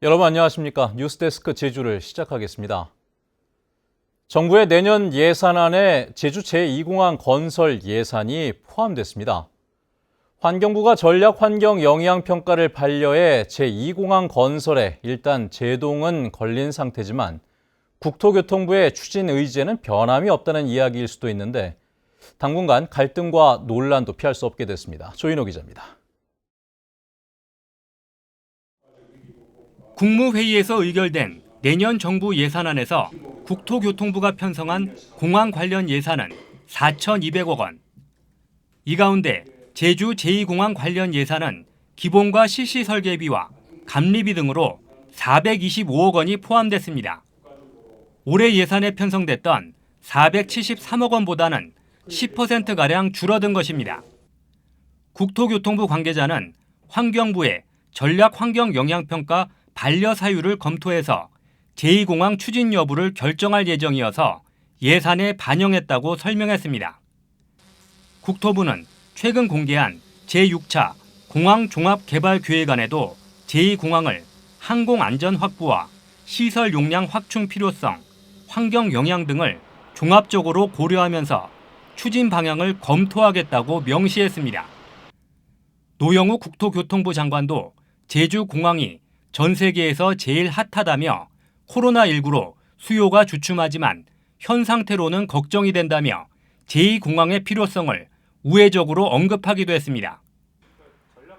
여러분 안녕하십니까? 뉴스데스크 제주를 시작하겠습니다. 정부의 내년 예산안에 제주 제2공항 건설 예산이 포함됐습니다. 환경부가 전략 환경 영향 평가를 반려해 제2공항 건설에 일단 제동은 걸린 상태지만 국토교통부의 추진 의지에는 변함이 없다는 이야기일 수도 있는데 당분간 갈등과 논란도 피할 수 없게 됐습니다. 조인호 기자입니다. 국무회의에서 의결된 내년 정부 예산안에서 국토교통부가 편성한 공항 관련 예산은 4,200억 원. 이 가운데 제주 제2공항 관련 예산은 기본과 실시 설계비와 감리비 등으로 425억 원이 포함됐습니다. 올해 예산에 편성됐던 473억 원보다는 10%가량 줄어든 것입니다. 국토교통부 관계자는 환경부의 전략 환경 영향평가 반려 사유를 검토해서 제2공항 추진 여부를 결정할 예정이어서 예산에 반영했다고 설명했습니다. 국토부는 최근 공개한 제6차 공항종합개발계획안에도 제2공항을 항공안전 확보와 시설 용량 확충 필요성, 환경 영향 등을 종합적으로 고려하면서 추진 방향을 검토하겠다고 명시했습니다. 노영우 국토교통부 장관도 제주공항이 전 세계에서 제일 핫하다며 코로나19로 수요가 주춤하지만 현 상태로는 걱정이 된다며 제2공항의 필요성을 우회적으로 언급하기도 했습니다.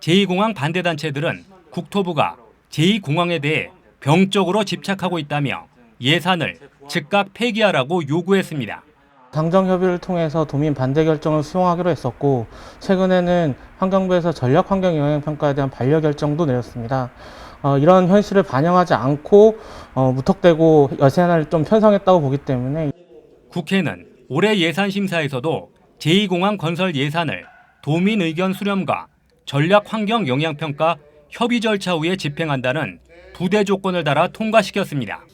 제2공항 반대단체들은 국토부가 제2공항에 대해 병적으로 집착하고 있다며 예산을 즉각 폐기하라고 요구했습니다. 당정협의를 통해서 도민 반대 결정을 수용하기로 했었고 최근에는 환경부에서 전략 환경 영향 평가에 대한 반려 결정도 내렸습니다. 이런 현실을 반영하지 않고 무턱대고 예산을 좀 편성했다고 보기 때문에 국회는 올해 예산 심사에서도 제2공항 건설 예산을 도민 의견 수렴과 전략 환경 영향 평가 협의 절차 후에 집행한다는 부대 조건을 달아 통과시켰습니다.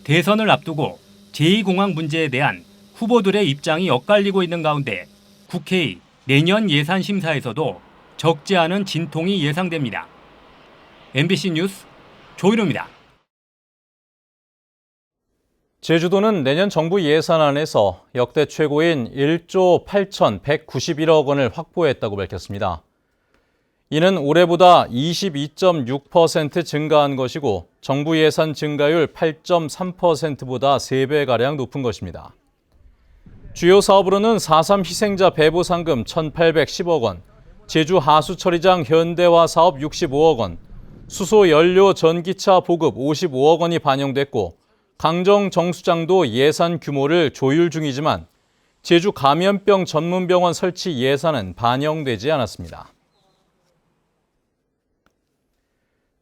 대선을 앞두고 제2공항 문제에 대한 후보들의 입장이 엇갈리고 있는 가운데 국회의 내년 예산 심사에서도 적지 않은 진통이 예상됩니다. MBC 뉴스 조인호입니다. 제주도는 내년 정부 예산안에서 역대 최고인 1조 8,191억 원을 확보했다고 밝혔습니다. 이는 올해보다 22.6% 증가한 것이고 정부 예산 증가율 8.3%보다 3배가량 높은 것입니다. 주요 사업으로는 4.3 희생자 배보 상금 1,810억 원, 제주 하수처리장 현대화 사업 65억 원, 수소 연료 전기차 보급 55억 원이 반영됐고 강정 정수장도 예산 규모를 조율 중이지만 제주 감염병 전문병원 설치 예산은 반영되지 않았습니다.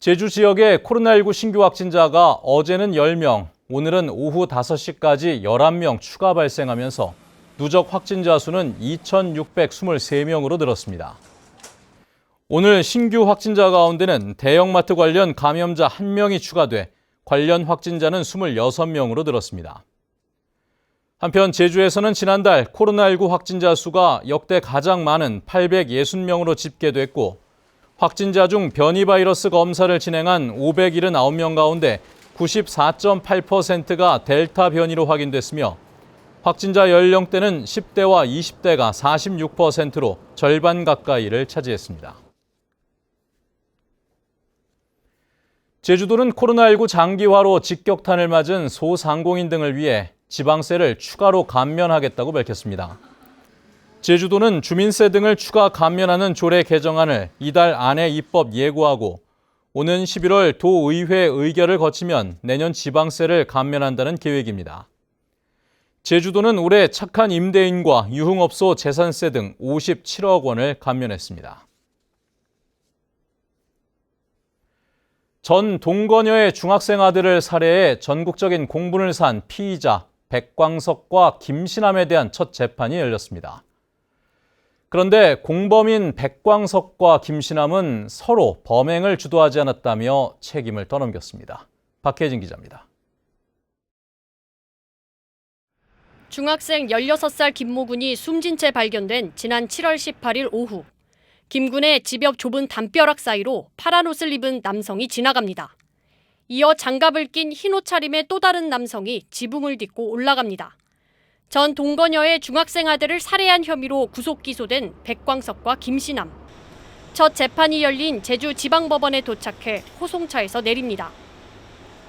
제주 지역의 코로나19 신규 확진자가 어제는 10명, 오늘은 오후 5시까지 11명 추가 발생하면서 누적 확진자 수는 2,623명으로 늘었습니다. 오늘 신규 확진자 가운데는 대형마트 관련 감염자 1명이 추가돼 관련 확진자는 26명으로 늘었습니다. 한편 제주에서는 지난달 코로나19 확진자 수가 역대 가장 많은 860명으로 집계됐고 확진자 중 변이 바이러스 검사를 진행한 579명 가운데 94.8%가 델타 변이로 확인됐으며 확진자 연령대는 10대와 20대가 46%로 절반 가까이를 차지했습니다. 제주도는 코로나19 장기화로 직격탄을 맞은 소상공인 등을 위해 지방세를 추가로 감면하겠다고 밝혔습니다. 제주도는 주민세 등을 추가 감면하는 조례 개정안을 이달 안에 입법 예고하고 오는 11월 도의회 의결을 거치면 내년 지방세를 감면한다는 계획입니다. 제주도는 올해 착한 임대인과 유흥업소 재산세 등 57억 원을 감면했습니다. 전 동거녀의 중학생 아들을 살해해 전국적인 공분을 산 피의자 백광석과 김신함에 대한 첫 재판이 열렸습니다. 그런데 공범인 백광석과 김신함은 서로 범행을 주도하지 않았다며 책임을 떠넘겼습니다. 박혜진 기자입니다. 중학생 16살 김모군이 숨진 채 발견된 지난 7월 18일 오후 김군의 집 옆 좁은 담벼락 사이로 파란 옷을 입은 남성이 지나갑니다. 이어 장갑을 낀 흰 옷차림의 또 다른 남성이 지붕을 딛고 올라갑니다. 전 동거녀의 중학생 아들을 살해한 혐의로 구속 기소된 백광석과 김씨남. 첫 재판이 열린 제주지방법원에 도착해 호송차에서 내립니다.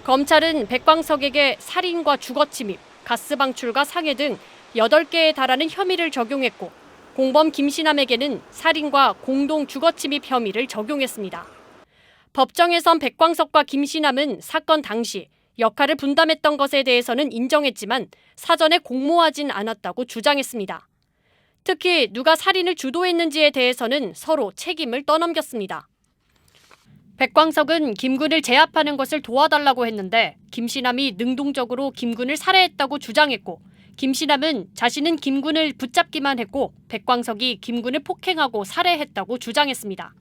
검찰은 백광석에게 살인과 주거침입, 가스방출과 상해 등 8개에 달하는 혐의를 적용했고 공범 김씨남에게는 살인과 공동 주거침입 혐의를 적용했습니다. 법정에선 백광석과 김씨남은 사건 당시 역할을 분담했던 것에 대해서는 인정했지만 사전에 공모하진 않았다고 주장했습니다. 특히 누가 살인을 주도했는지에 대해서는 서로 책임을 떠넘겼습니다. 백광석은 김군을 제압하는 것을 도와달라고 했는데 김씨남이 능동적으로 김군을 살해했다고 주장했고 김씨남은 자신은 김군을 붙잡기만 했고 백광석이 김군을 폭행하고 살해했다고 주장했습니다.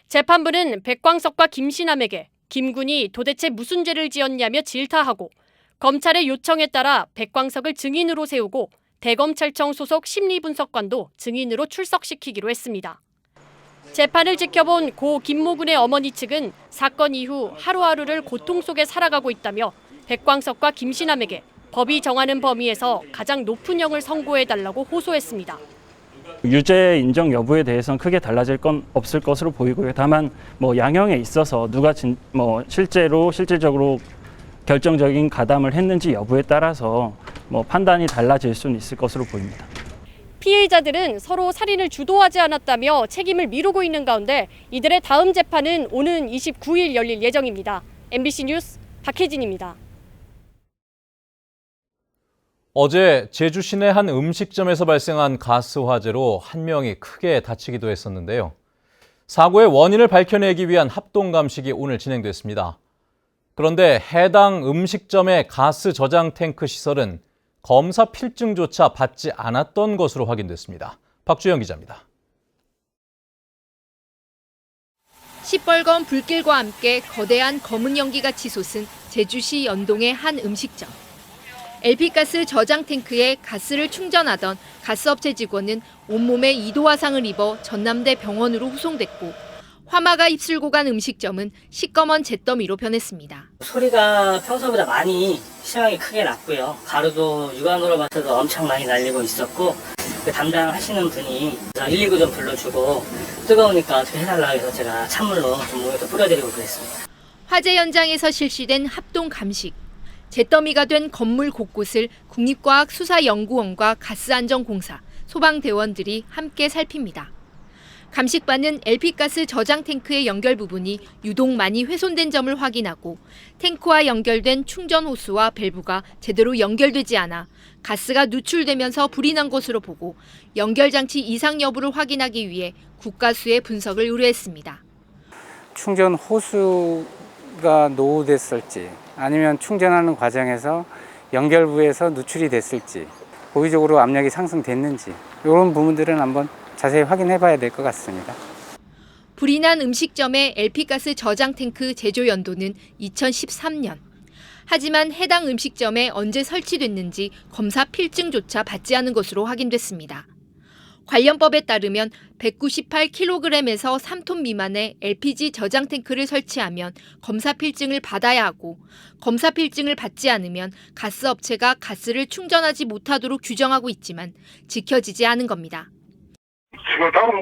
재판부는 백광석과 김씨남에게 김군이 도대체 무슨 죄를 지었냐며 질타하고 검찰의 요청에 따라 백광석을 증인으로 세우고 대검찰청 소속 심리분석관도 증인으로 출석시키기로 했습니다. 재판을 지켜본 고 김모군의 어머니 측은 사건 이후 하루하루를 고통 속에 살아가고 있다며 백광석과 김씨남에게 법이 정하는 범위에서 가장 높은 형을 선고해달라고 호소했습니다. 유죄 인정 여부에 대해서는 크게 달라질 건 없을 것으로 보이고요. 다만 양형에 있어서 누가 실질적으로 결정적인 가담을 했는지 여부에 따라서 판단이 달라질 수는 있을 것으로 보입니다. 피해자들은 서로 살인을 주도하지 않았다며 책임을 미루고 있는 가운데 이들의 다음 재판은 오는 29일 열릴 예정입니다. MBC 뉴스 박혜진입니다. 어제 제주 시내 한 음식점에서 발생한 가스 화재로 한 명이 크게 다치기도 했었는데요. 사고의 원인을 밝혀내기 위한 합동 감식이 오늘 진행됐습니다. 그런데 해당 음식점의 가스 저장 탱크 시설은 검사 필증조차 받지 않았던 것으로 확인됐습니다. 박주영 기자입니다. 시뻘건 불길과 함께 거대한 검은 연기가 치솟은 제주시 연동의 한 음식점. LP가스 저장 탱크에 가스를 충전하던 가스업체 직원은 온몸에 2도 화상을 입어 전남대 병원으로 후송됐고 화마가 입술고 간 음식점은 시꺼먼 잿더미로 변했습니다. 소리가 평소보다 많이 시향이 크게 났고요. 가루도 육안으로 봤어도 엄청 많이 날리고 있었고 그 담당하시는 분이 119 좀 불러주고 뜨거우니까 어떻게 해달라고 해서 제가 찬물로 좀 몸에 뿌려드리고 그랬습니다. 화재 현장에서 실시된 합동 감식. 잿더미가 된 건물 곳곳을 국립과학수사연구원과 가스안전공사, 소방대원들이 함께 살핍니다. 감식반은 LP가스 저장 탱크의 연결 부분이 유독 많이 훼손된 점을 확인하고 탱크와 연결된 충전 호스와 밸브가 제대로 연결되지 않아 가스가 누출되면서 불이 난 것으로 보고 연결 장치 이상 여부를 확인하기 위해 국가수의 분석을 의뢰했습니다. 충전 호수가 노후됐을지 아니면 충전하는 과정에서 연결부에서 누출이 됐을지 고의적으로 압력이 상승됐는지 이런 부분들은 한번 자세히 확인해 봐야 될 것 같습니다. 불이 난 음식점의 LP가스 저장 탱크 제조 연도는 2013년. 하지만 해당 음식점에 언제 설치됐는지 검사 필증조차 받지 않은 것으로 확인됐습니다. 관련 법에 따르면 198kg에서 3톤 미만의 LPG 저장 탱크를 설치하면 검사 필증을 받아야 하고 검사 필증을 받지 않으면 가스업체가 가스를 충전하지 못하도록 규정하고 있지만 지켜지지 않은 겁니다. 제가 다른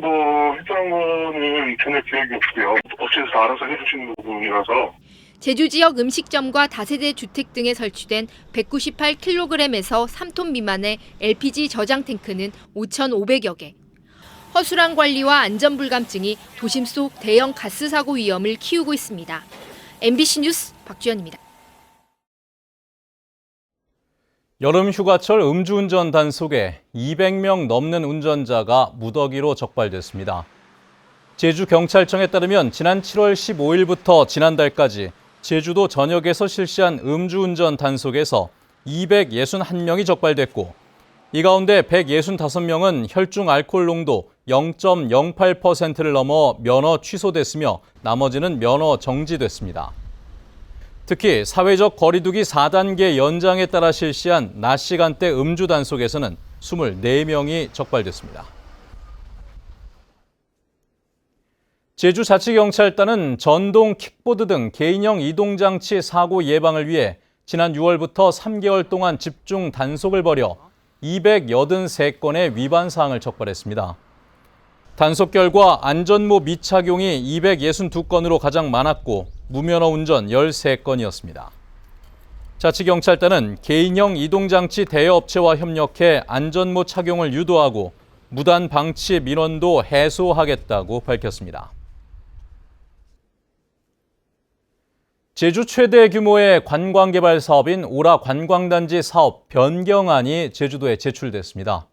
했던 거는 전혀 기억이 없고요. 업체에서 알아서 해주시는 부분이라서. 제주 지역 음식점과 다세대 주택 등에 설치된 198kg에서 3톤 미만의 LPG 저장 탱크는 5,500여 개. 허술한 관리와 안전불감증이 도심 속 대형 가스 사고 위험을 키우고 있습니다. MBC 뉴스 박주연입니다. 여름 휴가철 음주운전 단속에 200명 넘는 운전자가 무더기로 적발됐습니다. 제주경찰청에 따르면 지난 7월 15일부터 지난달까지 제주도 전역에서 실시한 음주운전 단속에서 261명이 적발됐고 이 가운데 165명은 혈중 알코올 농도 0.08%를 넘어 면허 취소됐으며 나머지는 면허 정지됐습니다. 특히 사회적 거리두기 4단계 연장에 따라 실시한 낮 시간대 음주 단속에서는 24명이 적발됐습니다. 제주자치경찰단은 전동 킥보드 등 개인형 이동장치 사고 예방을 위해 지난 6월부터 3개월 동안 집중 단속을 벌여 283건의 위반 사항을 적발했습니다. 단속 결과 안전모 미착용이 262건으로 가장 많았고 무면허 운전 13건이었습니다. 자치경찰단은 개인형 이동장치 대여업체와 협력해 안전모 착용을 유도하고 무단 방치 민원도 해소하겠다고 밝혔습니다. 제주 최대 규모의 관광개발 사업인 오라 관광단지 사업 변경안이 제주도에 제출됐습니다.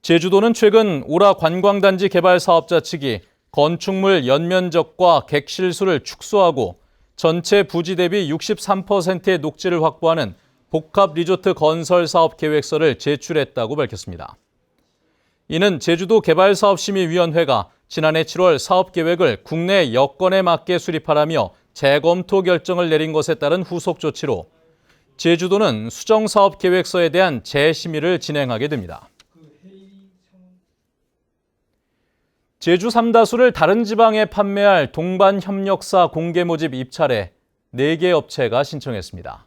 제주도는 최근 오라 관광단지 개발 사업자 측이 건축물 연면적과 객실수를 축소하고 전체 부지 대비 63%의 녹지를 확보하는 복합 리조트 건설 사업 계획서를 제출했다고 밝혔습니다. 이는 제주도 개발사업심의위원회가 지난해 7월 사업 계획을 국내 여건에 맞게 수립하라며 재검토 결정을 내린 것에 따른 후속 조치로 제주도는 수정사업 계획서에 대한 재심의를 진행하게 됩니다. 제주 삼다수를 다른 지방에 판매할 동반협력사 공개 모집 입찰에 4개 업체가 신청했습니다.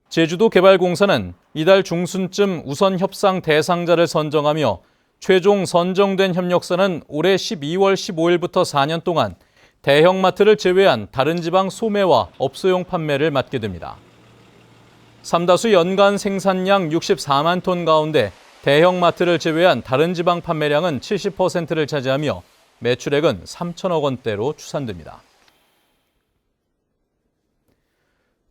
제주도 개발공사는 이달 중순쯤 우선 협상 대상자를 선정하며 최종 선정된 협력사는 올해 12월 15일부터 4년 동안 대형마트를 제외한 다른 지방 소매와 업소용 판매를 맡게 됩니다. 삼다수 연간 생산량 64만 톤 가운데 대형마트를 제외한 다른 지방 판매량은 70%를 차지하며 매출액은 3천억 원대로 추산됩니다.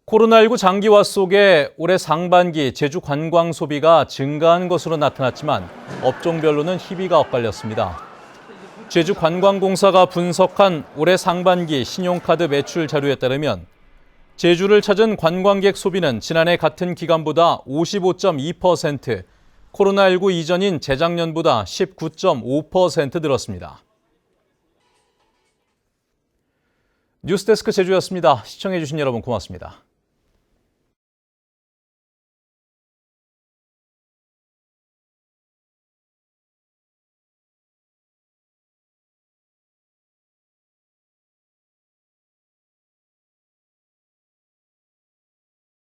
코로나19 장기화 속에 올해 상반기 제주 관광 소비가 증가한 것으로 나타났지만 업종별로는 희비가 엇갈렸습니다. 제주관광공사가 분석한 올해 상반기 신용카드 매출 자료에 따르면 제주를 찾은 관광객 소비는 지난해 같은 기간보다 55.2%, 코로나19 이전인 재작년보다 19.5% 늘었습니다. 뉴스데스크 제주였습니다. 시청해주신 여러분 고맙습니다.